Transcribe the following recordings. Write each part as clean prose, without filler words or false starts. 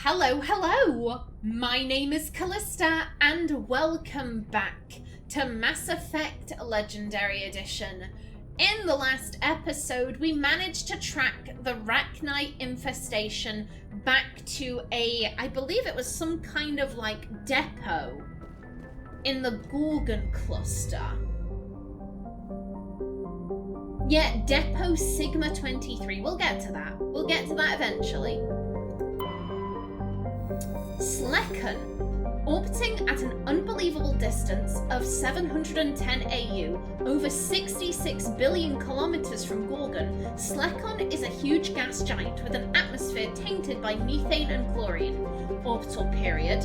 Hello, hello! My name is Callista, and welcome back to Mass Effect Legendary Edition. In the last episode, we managed to track the Rachni infestation back to I believe it was some kind of like depot in the Gorgon cluster. Yeah, Depot Sigma 23. We'll get to that. We'll get to that eventually. Slekken, orbiting at an unbelievable distance of 710 AU, over 66 billion kilometers from Gorgon, Slekken is a huge gas giant with an atmosphere tainted by methane and chlorine. Orbital period,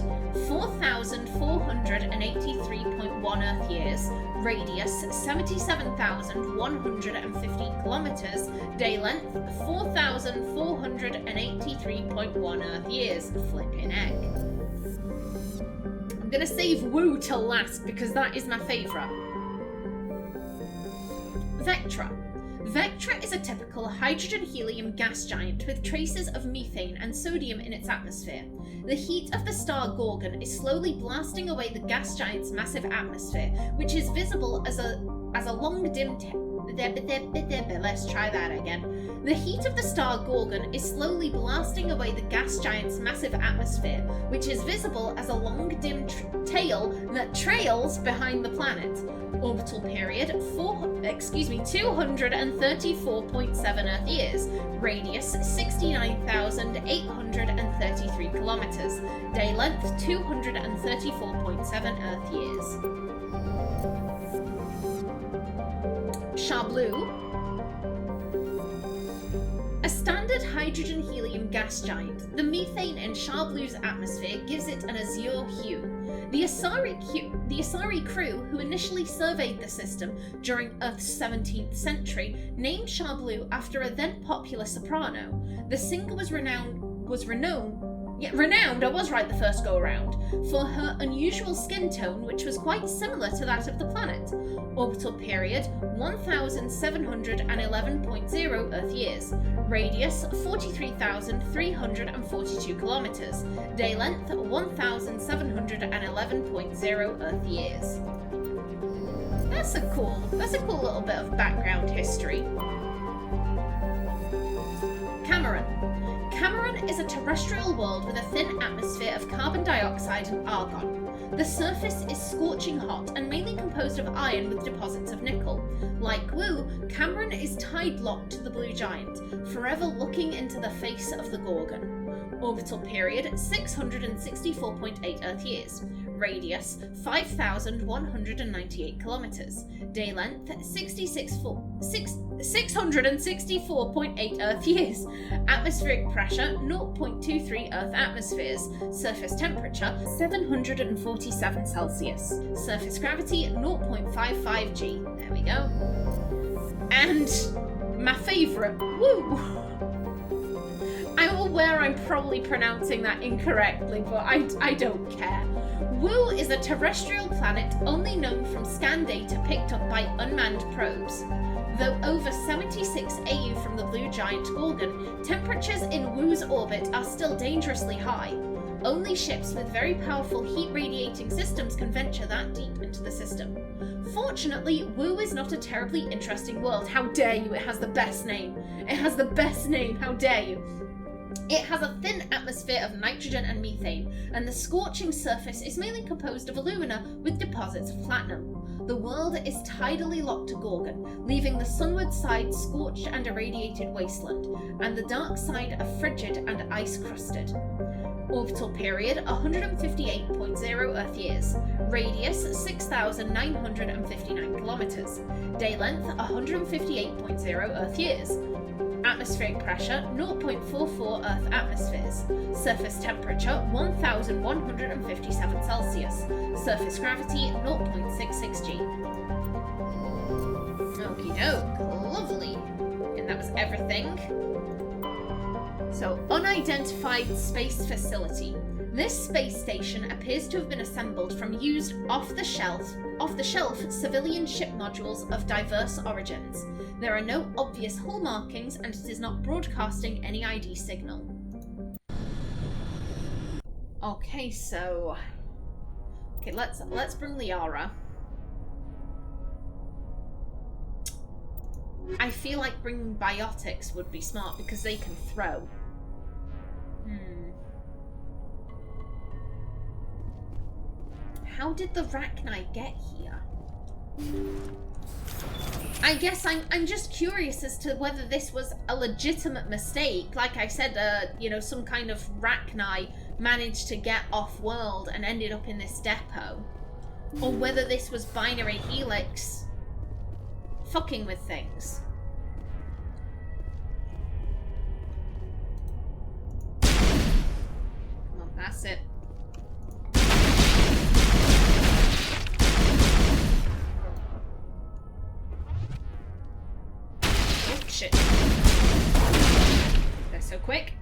4,483.1 Earth years. Radius, 77,150 kilometers. Day length, 4,483.1 Earth years. Flippin' heck. I'm gonna save Woo till last because that is my favourite. Vectra. Vectra is a typical hydrogen-helium gas giant with traces of methane and sodium in its atmosphere. The heat of the star Gorgon is slowly blasting away the gas giant's massive atmosphere, which is visible as a long dim let's try that again. The heat of the star Gorgon is slowly blasting away the gas giant's massive atmosphere, which is visible as a long dim tail that trails behind the planet. Orbital period, 234.7 Earth years. Radius, 69,833 kilometers. Day length, 234.7 Earth years. Chablu. A standard hydrogen-helium gas giant, the methane in Chablu's atmosphere gives it an azure hue. The Asari crew, who initially surveyed the system during Earth's 17th century, named Chablu after a then popular soprano. The singer was renowned, I was right the first go around, for her unusual skin tone, which was quite similar to that of the planet. Orbital period, 1,711.0 Earth years. Radius, 43,342 kilometers. Day length, 1,711.0 Earth years. That's a cool little bit of background history. Cameron. Cameron is a terrestrial world with a thin atmosphere of carbon dioxide and argon. The surface is scorching hot and mainly composed of iron with deposits of nickel. Like Woo, Cameron is tide-locked to the blue giant, forever looking into the face of the Gorgon. Orbital period, 664.8 Earth years. Radius, 5,198 kilometers. Day length, 664.8 Earth years. Atmospheric pressure, 0.23 Earth atmospheres. Surface temperature, 747 Celsius. Surface gravity, 0.55 G. There we go. And my favourite, Woo! I'm aware I'm probably pronouncing that incorrectly, but I don't care. Woo is a terrestrial planet only known from scan data picked up by unmanned probes. Though over 76 AU from the blue giant Gorgon, temperatures in Woo's orbit are still dangerously high. Only ships with very powerful heat-radiating systems can venture that deep into the system. Fortunately, Woo is not a terribly interesting world. How dare you? It has the best name. It has the best name. How dare you? It has a thin atmosphere of nitrogen and methane, and the scorching surface is mainly composed of alumina with deposits of platinum. The world is tidally locked to Gorgon, leaving the sunward side scorched and irradiated wasteland, and the dark side a frigid and ice-crusted. Orbital period, 158.0 Earth years. Radius, 6,959 kilometers. Day length, 158.0 Earth years. Atmospheric pressure, 0.44 Earth atmospheres. Surface temperature, 1,157 Celsius. Surface gravity, 0.66 G. Okie doke, lovely. And that was everything. So, unidentified space facility. This space station appears to have been assembled from used off-the-shelf civilian ship modules of diverse origins. There are no obvious hull markings and it is not broadcasting any ID signal. Okay, so... Okay, let's bring Liara. I feel like bringing biotics would be smart because they can throw. How did the Rachni get here? I guess I'm just curious as to whether this was a legitimate mistake. Like I said, you know, some kind of Rachni managed to get off-world and ended up in this depot. Or whether this was binary helix fucking with things. Come on, that's it. Oh, shit. They're so quick.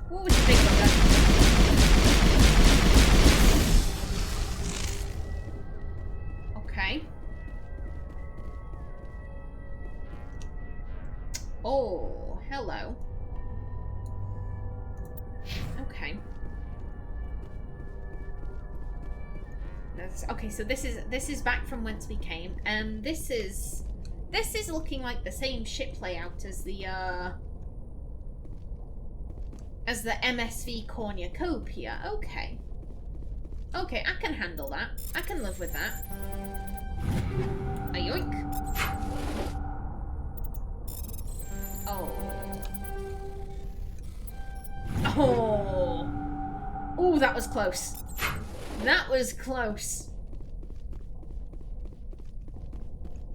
What was the big one then? Okay. Oh, hello. Okay. Okay, so this is back from whence we came, and this is looking like the same ship layout as the MSV cornucopia. Okay. Okay, I can handle that. I can live with that. A yoink. Oh. Oh. Oh, that was close. That was close.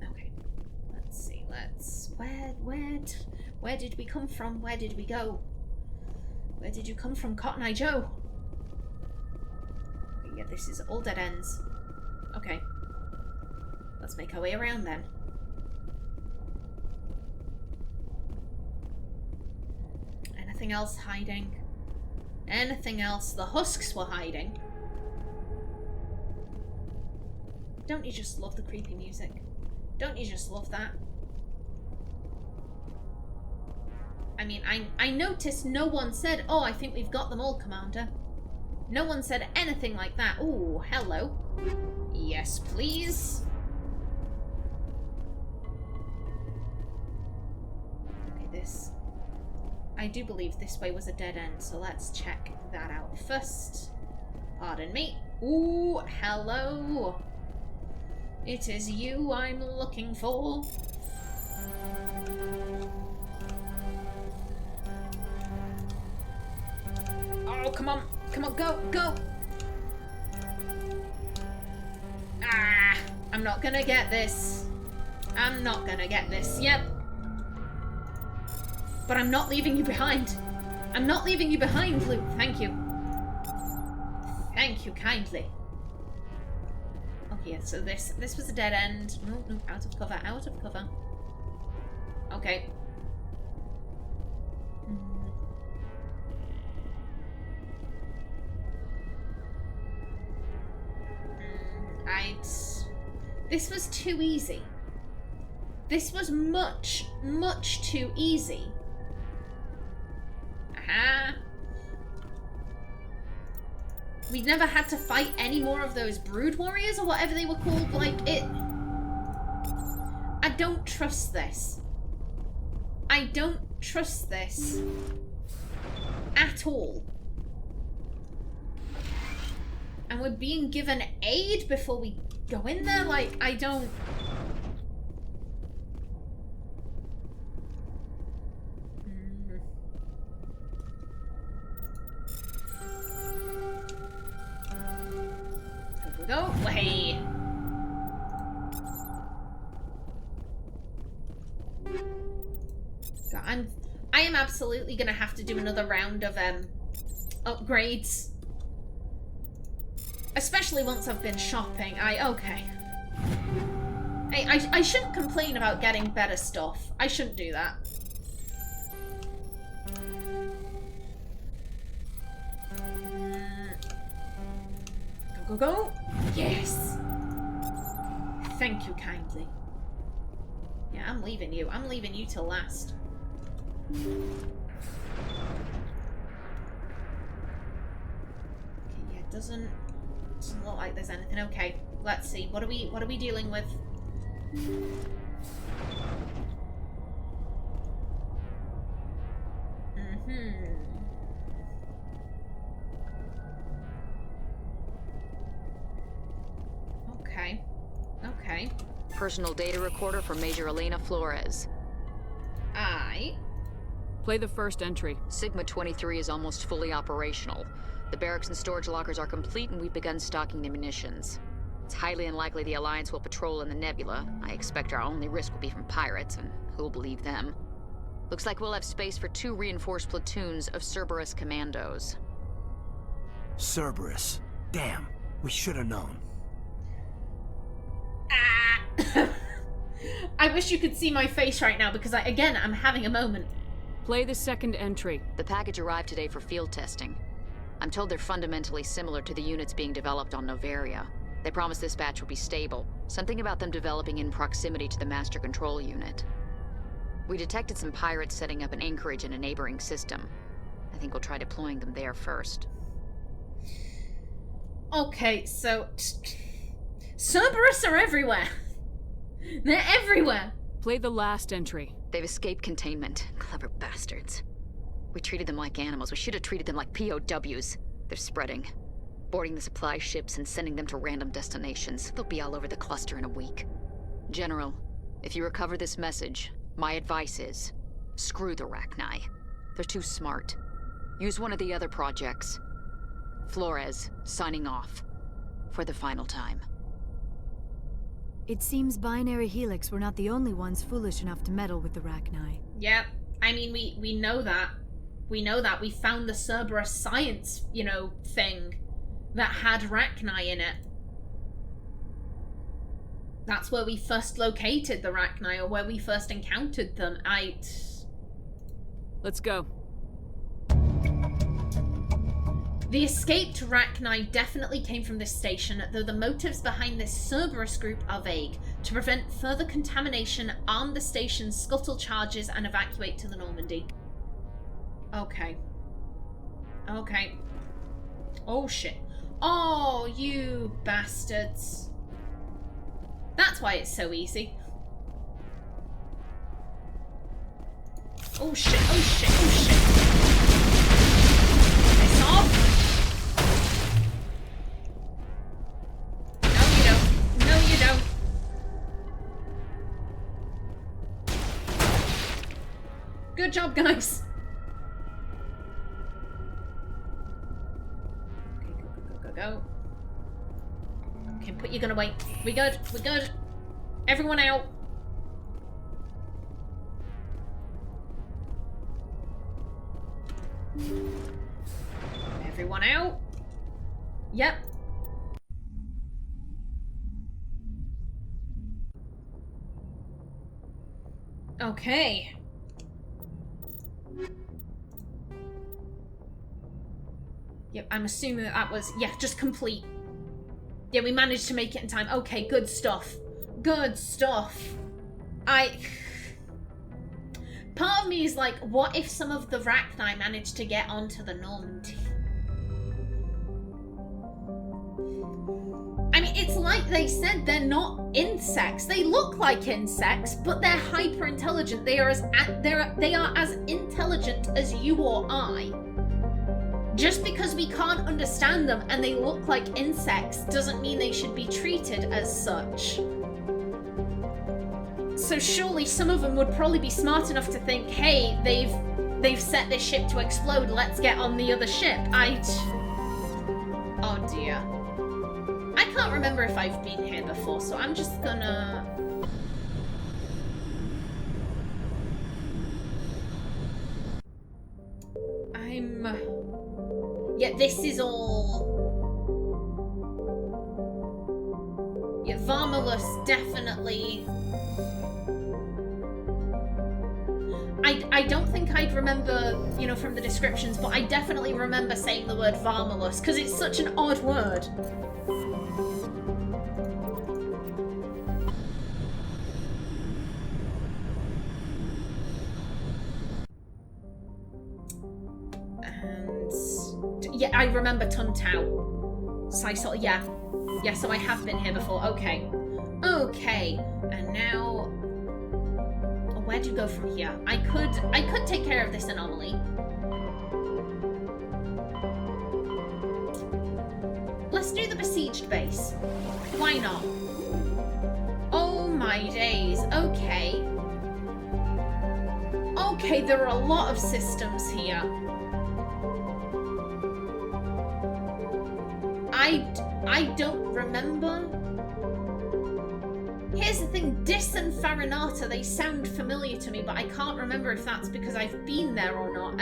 Okay. Let's see. Where did we come from? Where did we go? Where did you come from, Cotton Eye Joe? Okay, yeah, this is all dead ends. Okay. Let's make our way around then. Anything else hiding? Anything else? The husks were hiding. Don't you just love the creepy music? Don't you just love that? I mean, I noticed no one said, "Oh, I think we've got them all, Commander." No one said anything like that. Ooh, hello. Yes, please. Okay, this... I do believe this way was a dead end, so let's check that out first. Pardon me. Ooh, hello. It is you I'm looking for. Oh, come on. Come on, go, go. Ah, I'm not gonna get this. I'm not gonna get this. Yep. But I'm not leaving you behind. I'm not leaving you behind, Luke. Thank you. Thank you kindly. Okay, so this was a dead end. No, no, out of cover, out of cover. Okay. This was too easy. This was much, much too easy. Aha. We never had to fight any more of those brood warriors or whatever they were called. Like, it... I don't trust this. I don't trust this at all. And we're being given aid before we go in there? Like, I don't... Go away. God, I am absolutely gonna have to do another round of upgrades. Especially once I've been shopping. Okay. Hey, I shouldn't complain about getting better stuff. I shouldn't do that. Go, go, go. Yes. Thank you kindly. Yeah, I'm leaving you. I'm leaving you till last. Yeah, it doesn't look like there's anything. Okay, let's see. What are we dealing with? Okay. Okay. Personal data recorder for Major Elena Flores. Play the first entry. Sigma 23 is almost fully operational. The barracks and storage lockers are complete, and we've begun stocking the munitions. It's highly unlikely the Alliance will patrol in the nebula. I expect our only risk will be from pirates, and who'll believe them? Looks like we'll have space for 2 reinforced platoons of Cerberus commandos. Cerberus. Damn, we should have known. I wish you could see my face right now because I'm having a moment. Play the second entry. The package arrived today for field testing. I'm told they're fundamentally similar to the units being developed on Novaria. They promise this batch will be stable. Something about them developing in proximity to the master control unit. We detected some pirates setting up an anchorage in a neighboring system. I think we'll try deploying them there first. Okay, so Cerberus are everywhere. They're everywhere. Play the last entry. They've escaped containment. Clever bastards. We treated them like animals. We should have treated them like POWs. They're spreading. Boarding the supply ships and sending them to random destinations. They'll be all over the cluster in a week. General, if you recover this message, my advice is, screw the Rachni. They're too smart. Use one of the other projects. Flores, signing off. For the final time. It seems Binary Helix were not the only ones foolish enough to meddle with the Rachni. Yep. I mean, we know that. We know that. We found the Cerberus science, thing that had Rachni in it. That's where we first located the Rachni, or where we first encountered them. Let's go. The escaped Rachni definitely came from this station, though the motives behind this Cerberus group are vague. To prevent further contamination, arm the station's scuttle charges and evacuate to the Normandy. Okay. Okay. Oh shit. Oh, you bastards. That's why it's so easy. Oh shit, oh shit, oh shit. Piss off. No, you don't. No, you don't. Good job, guys. Okay, go. Okay, put your gun away. We good. We're good. Everyone out. Everyone out. Yep. Okay. Yep, I'm assuming that was, just complete. Yeah, we managed to make it in time. Okay, good stuff. Good stuff. Part of me is like, what if some of the Rachni managed to get onto the Normandy? I mean, it's like they said, they're not insects. They look like insects, but they're hyper intelligent. They are as intelligent as you or I. Just because we can't understand them and they look like insects doesn't mean they should be treated as such. So surely some of them would probably be smart enough to think, hey, they've set this ship to explode, let's get on the other ship. Oh dear. I can't remember if I've been here before, so I'm just gonna... Yeah, this is all... Yeah, Varmulus definitely... I don't think I'd remember, from the descriptions, but I definitely remember saying the word Varmulus, because it's such an odd word. Yeah, I remember Tuntao. Sisal, yeah. Yeah, so I have been here before. Okay. Okay. And now... where do you go from here? I could take care of this anomaly. Let's do the besieged base. Why not? Oh my days. Okay. Okay, there are a lot of systems here. I don't remember. Here's the thing, Dis and Farinata, they sound familiar to me, but I can't remember if that's because I've been there or not.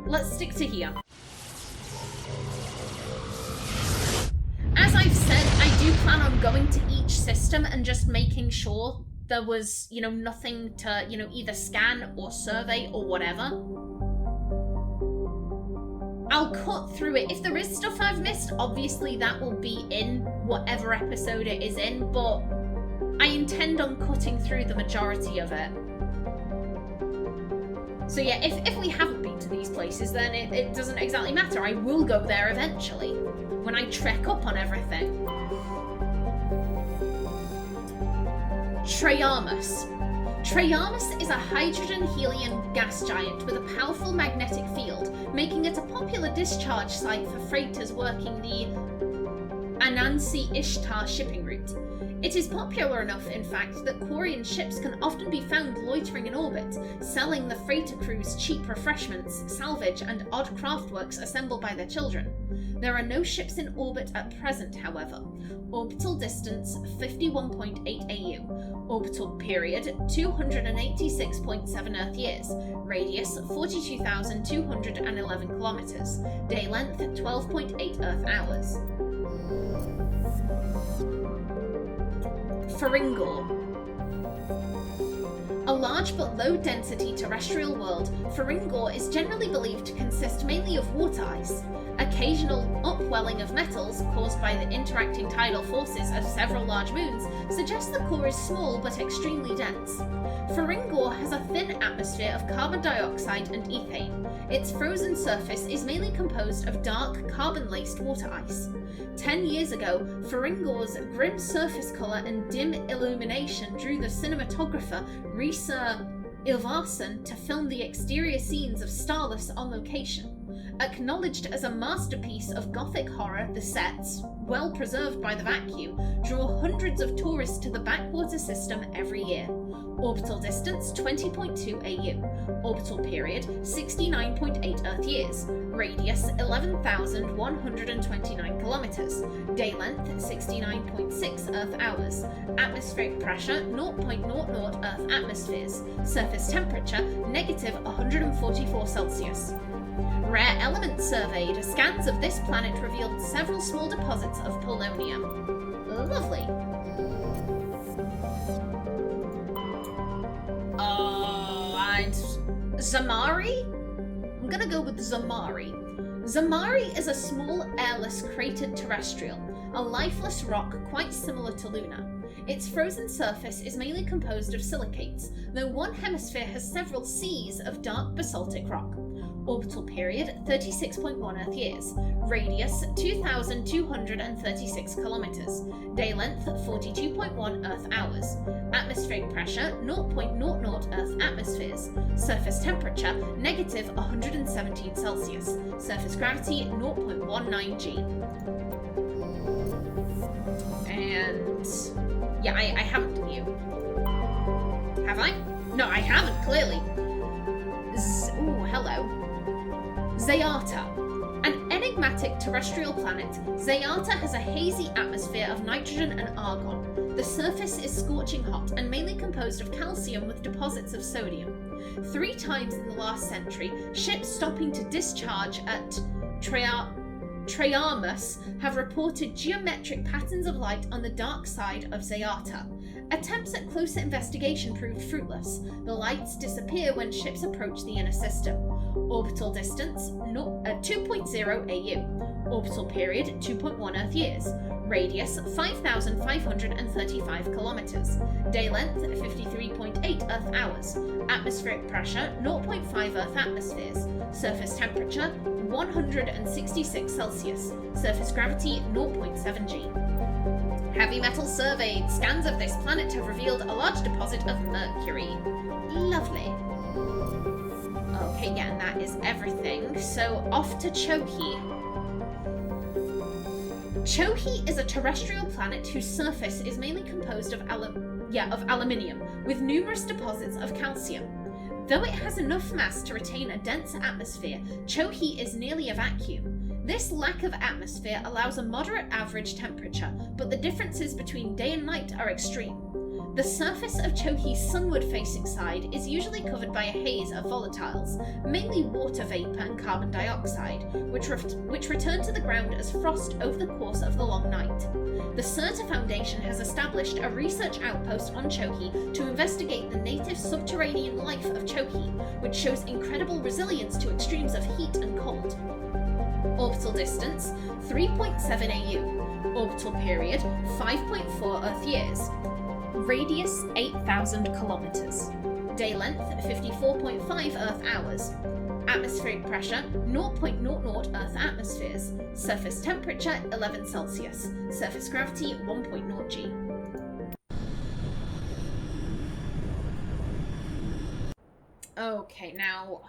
Let's stick to here. As I've said, I do plan on going to each system and just making sure there was, you know, nothing to, you know, either scan or survey or whatever. I'll cut through it. If there is stuff I've missed, obviously that will be in whatever episode it is in, but I intend on cutting through the majority of it. So yeah, if we haven't been to these places, then it doesn't exactly matter. I will go there eventually, when I trek up on everything. Treyamus. Treyamus is a hydrogen-helium gas giant with a powerful magnetic field, making it a popular discharge site for freighters working the Anansi-Ishtar shipping route. It is popular enough, in fact, that Quarian ships can often be found loitering in orbit, selling the freighter crews cheap refreshments, salvage, and odd craftworks assembled by their children. There are no ships in orbit at present, however. Orbital distance 51.8 AU. Orbital period 286.7 Earth years. Radius 42,211 kilometers. Day length 12.8 Earth hours. Feringor. A large but low-density terrestrial world, Feringor is generally believed to consist mainly of water ice. Occasional upwelling of metals, caused by the interacting tidal forces of several large moons, suggests the core is small but extremely dense. Feringor has a thin atmosphere of carbon dioxide and ethane. Its frozen surface is mainly composed of dark, carbon-laced water ice. 10 years ago, Feringor's grim surface colour and dim illumination drew the cinematographer Risa Ilvarson to film the exterior scenes of Starless on location. Acknowledged as a masterpiece of Gothic horror, the sets, well preserved by the vacuum, draw hundreds of tourists to the backwater system every year. Orbital distance 20.2 AU. Orbital period 69.8 Earth years. Radius 11,129 kilometers. Day length 69.6 Earth hours. Atmospheric pressure 0.00 Earth atmospheres. Surface temperature negative 144 Celsius. Rare elements surveyed. Scans of this planet revealed several small deposits of polonium. Lovely. And Zamari? I'm gonna go with Zamari. Zamari is a small, airless, cratered terrestrial, a lifeless rock quite similar to Luna. Its frozen surface is mainly composed of silicates, though one hemisphere has several seas of dark basaltic rock. Orbital period 36.1 Earth years. Radius 2,236 kilometers. Day length 42.1 Earth hours. Atmospheric pressure 0.00 Earth atmospheres. Surface temperature negative 117 Celsius. Surface gravity 0.19 G. And yeah, I haven't done you. Have I? No, I haven't, clearly. Ooh, hello. Zayata. An enigmatic terrestrial planet, Zayata has a hazy atmosphere of nitrogen and argon. The surface is scorching hot and mainly composed of calcium with deposits of sodium. 3 times in the last century, ships stopping to discharge at Treyamus have reported geometric patterns of light on the dark side of Zayata. Attempts at closer investigation proved fruitless. The lights disappear when ships approach the inner system. Orbital distance 2.0 AU. Orbital period 2.1 Earth years. Radius 5,535 kilometers. Day length 53.8 0.8 Earth hours. Atmospheric pressure 0.5 Earth atmospheres. Surface temperature 166 Celsius. Surface gravity 0.7 G. Heavy metal surveyed. Scans of this planet have revealed a large deposit of mercury. Lovely. Okay, yeah, and that is everything. So off to Chohe. Chohe is a terrestrial planet whose surface is mainly composed of aluminium, with numerous deposits of calcium. Though it has enough mass to retain a dense atmosphere, Chohe is nearly a vacuum. This lack of atmosphere allows a moderate average temperature, but the differences between day and night are extreme. The surface of Chohe's sunward-facing side is usually covered by a haze of volatiles, mainly water vapor and carbon dioxide, which return to the ground as frost over the course of the long night. The CERTA Foundation has established a research outpost on Chohe to investigate the native subterranean life of Chohe, which shows incredible resilience to extremes of heat and cold. Orbital distance 3.7 AU. Orbital period 5.4 Earth years. Radius 8,000 kilometers. Day length 54.5 Earth hours. Atmospheric pressure 0.00 Earth atmospheres. Surface temperature 11 Celsius. Surface gravity 1.0 G. Okay, now,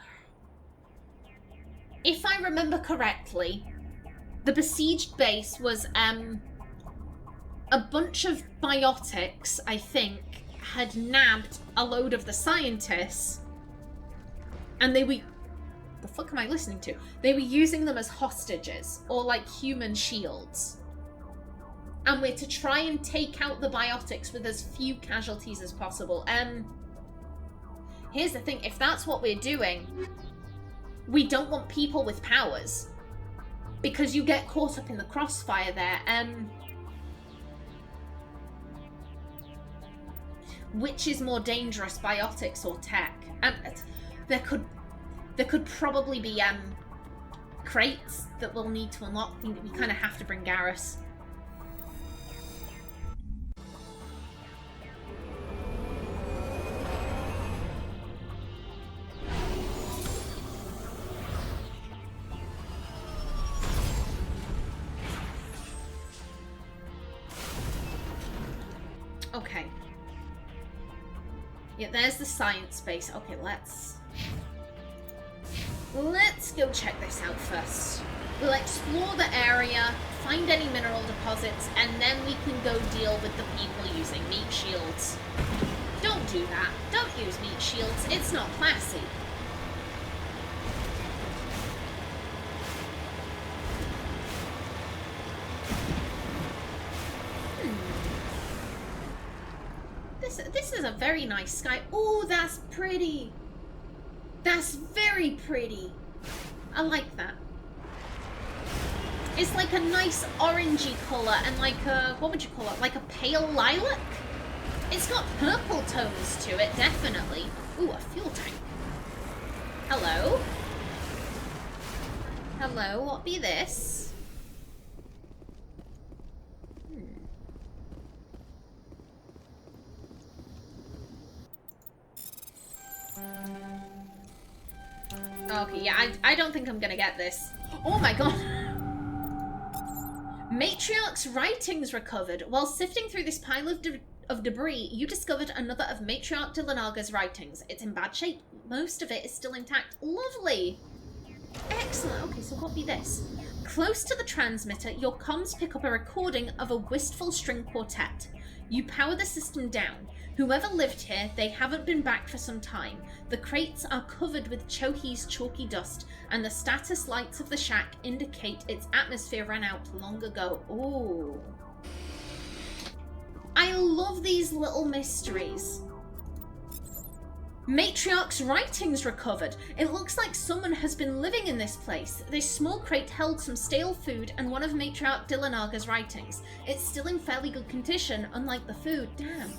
if I remember correctly, the besieged base was a bunch of biotics, I think, had nabbed a load of the scientists, and they were... The fuck am I listening to? They were using them as hostages, or like human shields. And we're to try and take out the biotics with as few casualties as possible. Here's the thing, if that's what we're doing, we don't want people with powers, because you get caught up in the crossfire there. Which is more dangerous, biotics or tech? There could probably be crates that we'll need to unlock. We kind of have to bring Garrus. Okay. Yeah, there's the science base. Okay, let's go check this out first. We'll explore the area, find any mineral deposits, and then we can go deal with the people using meat shields. Don't do that. Don't use meat shields. It's not classy. This is a very nice sky. Oh, that's pretty. That's very pretty. I like that. It's like a nice orangey colour and like a, what would you call it? Like a pale lilac? It's got purple tones to it, definitely. Ooh, a fuel tank. Hello? Hello, what be this? Okay, yeah, I don't think I'm gonna get this. Oh my god! Matriarch's writings recovered. While sifting through this pile of debris, you discovered another of Matriarch Dilanaga's writings. It's in bad shape. Most of it is still intact. Lovely! Excellent. Okay, so what be this? Close to the transmitter, your comms pick up a recording of a wistful string quartet. You power the system down. Whoever lived here, they haven't been back for some time. The crates are covered with Chohe's chalky dust, and the status lights of the shack indicate its atmosphere ran out long ago. Ooh. I love these little mysteries. Matriarch's writings recovered. It looks like someone has been living in this place. This small crate held some stale food and one of Matriarch Dilanaga's writings. It's still in fairly good condition, unlike the food. Damn.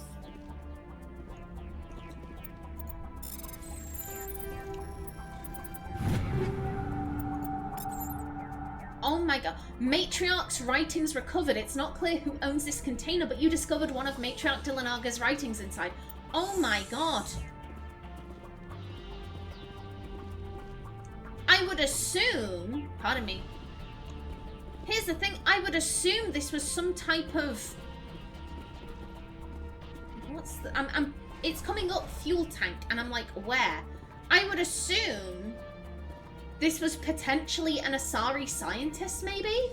Oh my god. Matriarch's writings recovered. It's not clear who owns this container, but you discovered one of Matriarch Dilanaga's writings inside. Oh my god. I would assume... Pardon me. Here's the thing. I would assume this was some type of... What's the... It's coming up fuel tank, and I'm like, where? I would assume this was potentially an Asari scientist, maybe?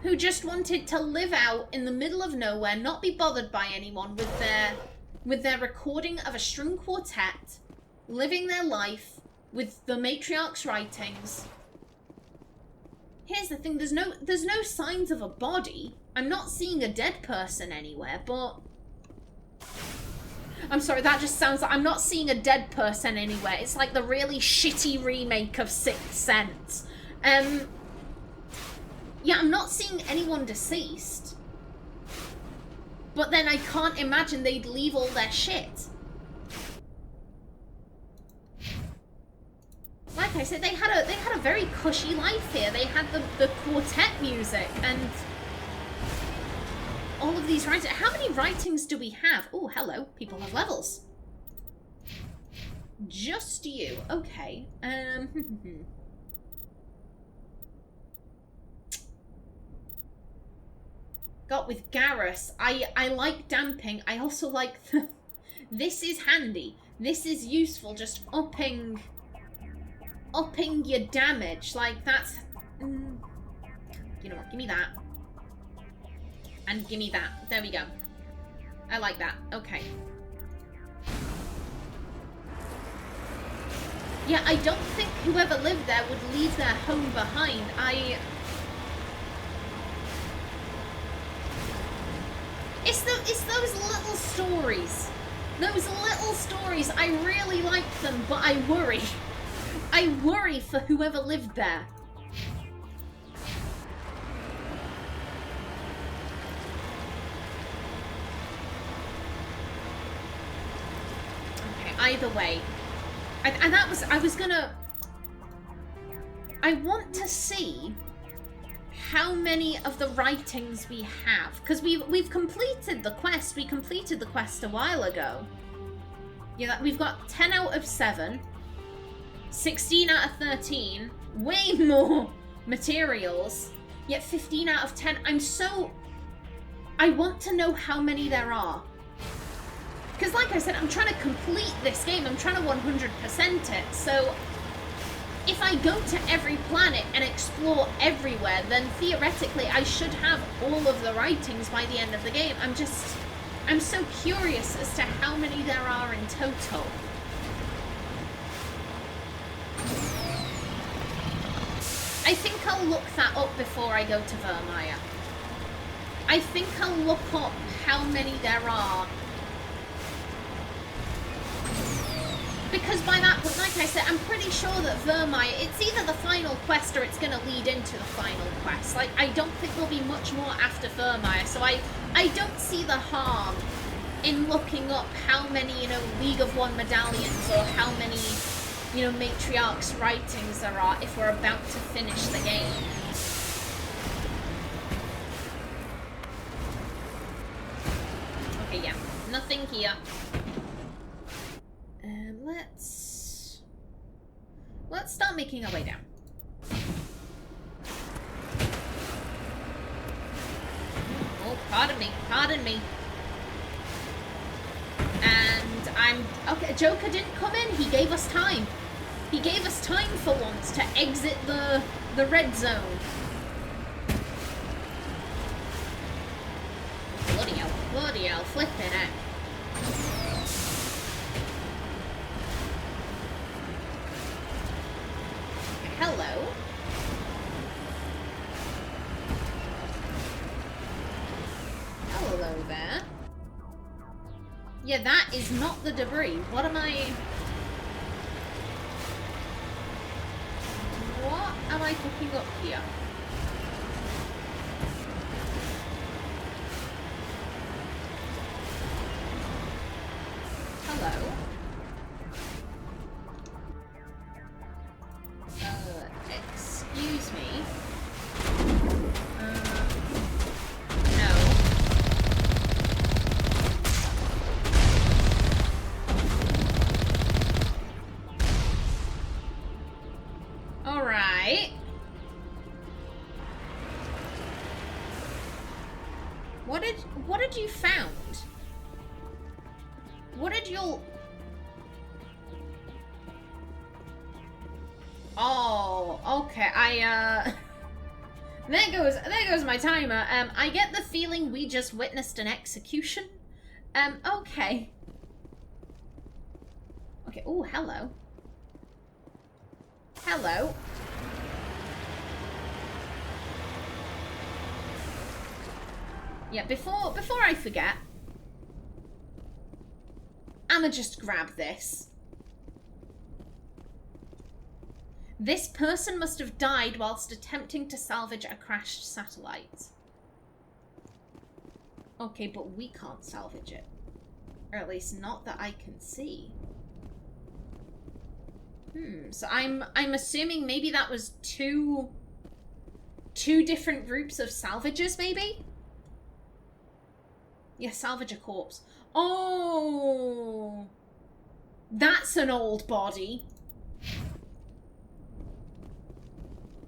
Who just wanted to live out in the middle of nowhere, not be bothered by anyone with their recording of a string quartet, living their life with the matriarch's writings. Here's the thing, there's no signs of a body. I'm not seeing a dead person anywhere, but... I'm sorry, that just sounds like... I'm not seeing a dead person anywhere. It's like the really shitty remake of Sixth Sense. Yeah, I'm not seeing anyone deceased. But then I can't imagine they'd leave all their shit. Like I said, they had a very cushy life here. They had the quartet music and all of these writings. How many writings do we have? Oh, hello. People have levels. Just you. Okay. Got with Garrus. I like damping. I also like this is handy. This is useful, just upping your damage. Like, that's... you know what? Give me that. And give me that. There we go. I like that. Okay. Yeah, I don't think whoever lived there would leave their home behind. It's those little stories. Those little stories, I really like them, but I worry. I worry for whoever lived there. Okay, either way. And that was, I want to see how many of the writings we have, because we've completed the quest. We completed the quest a while ago. Yeah, we've got 10 out of 7, 16 out of 13, way more materials, yet 15 out of 10. I want to know how many there are. Because like I said, I'm trying to complete this game. I'm trying to 100% it. So if I go to every planet and explore everywhere, then theoretically I should have all of the writings by the end of the game. I'm so curious as to how many there are in total. I think I'll look that up before I go to Vermeer. I think I'll look up how many there are. Because by that point, like I said, I'm pretty sure that Vermeer, it's either the final quest or it's going to lead into the final quest. Like, I don't think there'll be much more after Vermeer, so I don't see the harm in looking up how many, League of One medallions or how many, Matriarch's writings there are if we're about to finish the game. Okay, yeah. Nothing here. Let's start making our way down. Oh, pardon me. And okay, Joker didn't come in. He gave us time. He gave us time for once to exit the red zone. Bloody hell, flipping it. Hello. Hello there. Yeah, that is not the debris. What am I picking up here? Hello. Excuse me. No. had you found? What did you... Oh, okay. There goes my timer. I get the feeling we just witnessed an execution. Okay. Okay, oh, hello. Hello. Yeah, before I forget, I'ma just grab this. This person must have died whilst attempting to salvage a crashed satellite. Okay, but we can't salvage it. Or at least not that I can see. So I'm assuming maybe that was two different groups of salvagers, maybe? Yeah, salvage a corpse. Oh! That's an old body.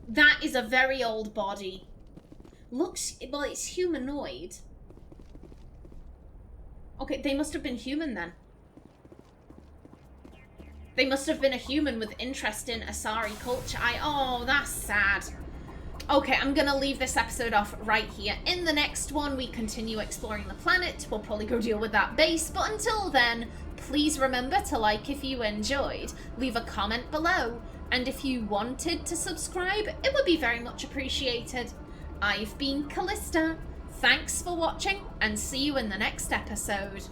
That is a very old body. Looks, well, it's humanoid. Okay, they must have been human then. They must have been a human with interest in Asari culture. Oh, that's sad. Okay, I'm gonna leave this episode off right here. In the next one, we continue exploring the planet. We'll probably go deal with that base, but until then, please remember to like if you enjoyed, leave a comment below, and if you wanted to subscribe, it would be very much appreciated. I've been Callista. Thanks for watching, and see you in the next episode.